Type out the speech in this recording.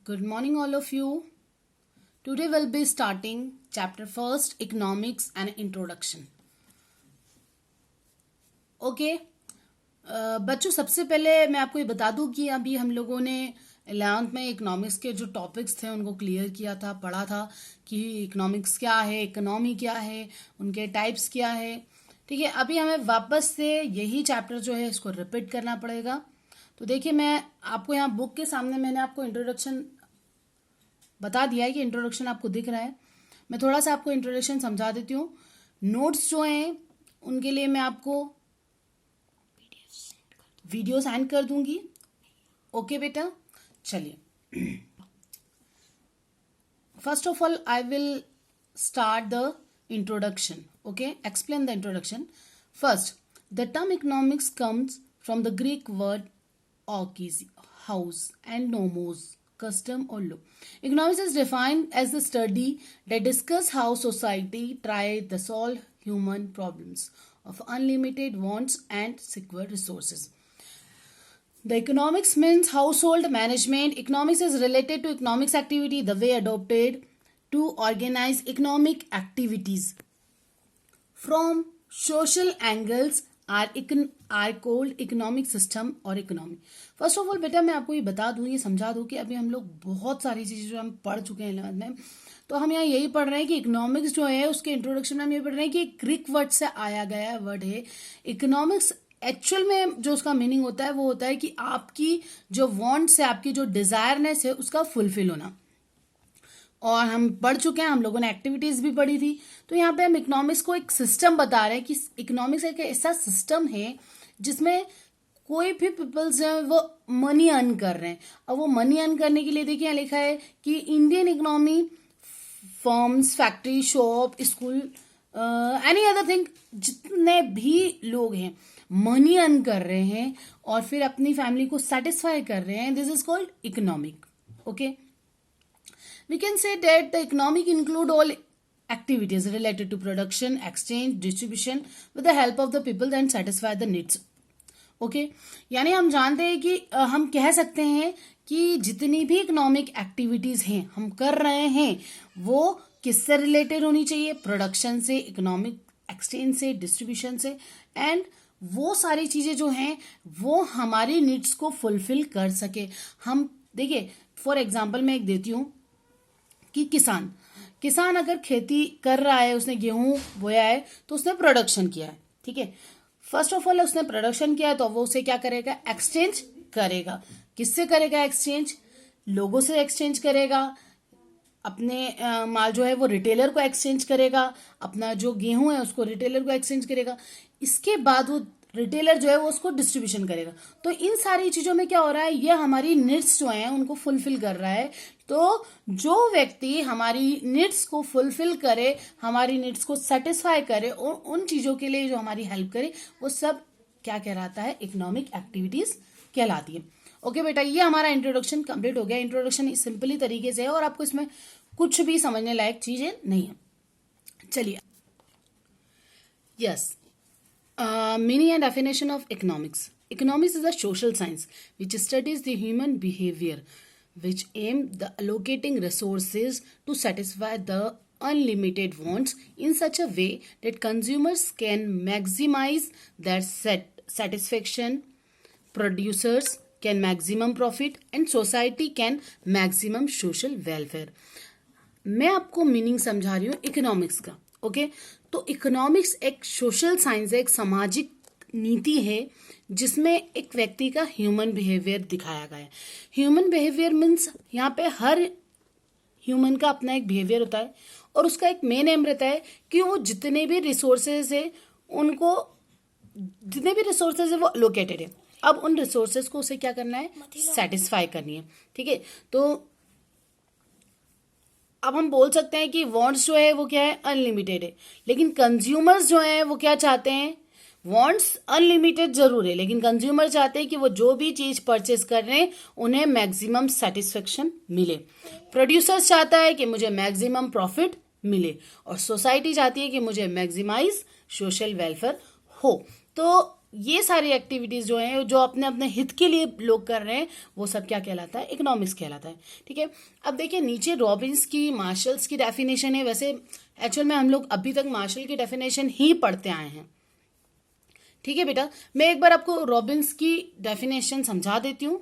Good morning, all of you. Today we'll be starting chapter first, economics and introduction. Okay. बच्चों सबसे पहले मैं आपको ये बता दूं कि अभी हम लोगों ने 11th में इकोनॉमिक्स के जो टॉपिक्स थे उनको क्लियर किया था, पढ़ा था कि इकोनॉमिक्स क्या है, इकोनॉमी क्या है, उनके टाइप्स क्या है. ठीक है, अभी हमें वापस से यही चैप्टर जो है इसको रिपीट करना पड़ेगा. तो देखिए, मैं आपको यहाँ बुक के सामने मैंने आपको इंट्रोडक्शन बता दिया है कि इंट्रोडक्शन आपको दिख रहा है. मैं थोड़ा सा आपको इंट्रोडक्शन समझा देती हूँ. नोट्स जो हैं उनके लिए मैं आपको वीडियो सेंड कर दूंगी. ओके बेटा, चलिए. First of all I will start the introduction. Okay, explain the introduction. First, the term economics comes from the Greek word ऑर्किस, house, and nomos, custom or law. Economics is defined as the study that discusses how society tries to solve human problems of unlimited wants and secure resources. The economics means household management. Economics is related to economics activity, the way adopted to organize economic activities from social angles are called economic system और economy. First of all बेटा मैं आपको ये बता दूं, ये समझा दूं कि अभी हम लोग बहुत सारी चीजें जो हम पढ़ चुके हैं 11th में, तो हम यहाँ यही पढ़ रहे हैं कि इकोनॉमिक्स जो है उसके इंट्रोडक्शन में हम ये पढ़ रहे हैं कि ग्रीक वर्ड से आया गया वर्ड है इकोनॉमिक्स. एक्चुअल में जो उसका मीनिंग होता है वो होता है कि आपकी जो वांट्स है, आपकी जो डिजायरनेस है उसका फुलफिल होना. और हम पढ़ चुके हैं, हम लोगों ने एक्टिविटीज भी पढ़ी थी. तो यहाँ पे हम इकोनॉमिक्स को एक सिस्टम बता रहे हैं कि इकोनॉमिक्स एक ऐसा सिस्टम है जिसमें कोई भी पीपल्स हैं वो मनी अर्न कर रहे हैं. अब वो मनी अर्न करने के लिए देखिए यहाँ लिखा है कि Indian economy, firms, factory, shop, school, any other thing, जितने भी लोग हैं मनी अर्न कर रहे हैं और फिर अपनी फैमिली को सेटिस्फाई कर रहे हैं, this is called economic. Okay, we can say that the economic include all activities related to production, exchange, distribution with the help of the people and satisfy the needs. Okay, यानी हम जानते हैं कि हम कह सकते हैं कि जितनी भी इकोनॉमिक एक्टिविटीज हैं हम कर रहे हैं वो किससे रिलेटेड होनी चाहिए? प्रोडक्शन से, इकोनॉमिक एक्सचेंज से, डिस्ट्रीब्यूशन से, एंड वो सारी चीजें जो हैं वो हमारी नीड्स को फुलफिल कर सके. हम देखिए, फॉर एग्जाम्पल मैं एक देती हूँ कि किसान अगर खेती कर रहा है, उसने गेहूं बोया है तो उसने प्रोडक्शन किया है. ठीक है, फर्स्ट ऑफ ऑल उसने प्रोडक्शन किया है तो वो उसे क्या करेगा? एक्सचेंज करेगा. किससे करेगा एक्सचेंज? लोगों से एक्सचेंज करेगा. अपने माल जो है वो रिटेलर को एक्सचेंज करेगा. अपना जो गेहूं है उसको रिटेलर को एक्सचेंज करेगा. इसके बाद वो रिटेलर जो है वो उसको डिस्ट्रीब्यूशन करेगा. तो इन सारी चीजों में क्या हो रहा है? ये हमारी नीड्स जो हैं उनको फुलफिल कर रहा है. तो जो व्यक्ति हमारी नीड्स को फुलफिल करे, हमारी नीड्स को सेटिस्फाई करे और उन चीजों के लिए जो हमारी हेल्प करे, वो सब क्या कहलाता है? इकोनॉमिक एक्टिविटीज कहलाती है. ओके बेटा, ये हमारा इंट्रोडक्शन कंप्लीट हो गया. इंट्रोडक्शन सिंपली तरीके से है और आपको इसमें कुछ भी समझने लायक चीजें नहीं है. चलिए, yes, meaning and definition of economics. Economics is a social science which studies the human behavior, which aim the allocating resources to satisfy the unlimited wants in such a way that consumers can maximize their satisfaction, producers can maximum profit, and society can maximum social welfare. मैं आपको meaning समझा रही हूँ economics का. Okay, तो economics एक social science है, एक सामाजिक नीति है जिसमें एक व्यक्ति का ह्यूमन बिहेवियर दिखाया गया है. ह्यूमन बिहेवियर मीन्स यहाँ पे हर ह्यूमन का अपना एक बिहेवियर होता है और उसका एक मेन एम रहता है कि वो जितने भी रिसोर्सेज है उनको, जितने भी रिसोर्सेज है वो लोकेटेड है. अब उन रिसोर्सेज को उसे क्या करना है? सेटिस्फाई करनी है. ठीक है, तो अब हम बोल सकते हैं कि वांट्स जो है वो क्या है? अनलिमिटेड है. लेकिन कंज्यूमर्स जो है वो क्या चाहते हैं? वांट्स अनलिमिटेड जरूर है, लेकिन कंज्यूमर चाहते हैं कि वो जो भी चीज परचेस कर रहे हैं उन्हें मैक्सिमम सेटिस्फेक्शन मिले. प्रोड्यूसर्स चाहता है कि मुझे मैक्सिमम प्रॉफिट मिले और सोसाइटी चाहती है कि मुझे मैक्सिमाइज सोशल वेलफेयर हो. तो ये सारी एक्टिविटीज जो हैं, जो अपने अपने हित के लिए लोग कर रहे हैं, वो सब क्या कहलाता है? इकोनॉमिक्स कहलाता है। ठीक है, अब देखिए नीचे रॉबिन्स की, मार्शल्स की डेफिनेशन है। वैसे एक्चुअल में हम लोग अभी तक मार्शल की डेफिनेशन ही पढ़ते आए हैं। ठीक है बेटा, मैं एक बार आपको रॉबिन्स की डेफिनेशन समझा देती हूँ,